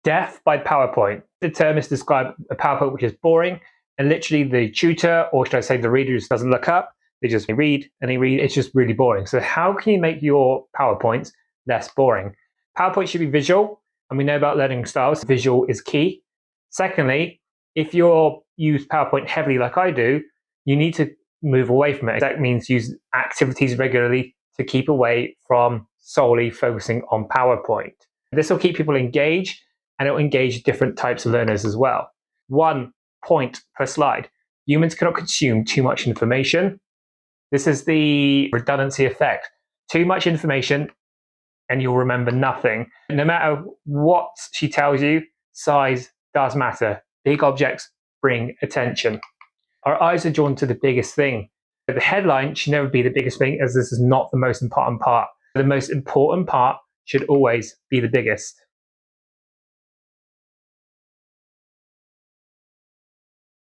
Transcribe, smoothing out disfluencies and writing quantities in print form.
Death by PowerPoint. The term is to describe a PowerPoint which is boring, and literally the tutor, or should I say the reader, just doesn't look up. They just read and they read. It's just really boring. So how can you make your PowerPoints less boring? PowerPoint should be visual, and we know about learning styles. Visual is key. Secondly, if you use PowerPoint heavily like I do, you need to move away from it. That means use activities regularly to keep away from solely focusing on PowerPoint. This will keep people engaged, and it will engage different types of learners as well. 1 point per slide. Humans cannot consume too much information. This is the redundancy effect. Too much information and you'll remember nothing. No matter what she tells you, size does matter. Big objects bring attention. Our eyes are drawn to the biggest thing. But the headline should never be the biggest thing, as this is not the most important part. The most important part should always be the biggest.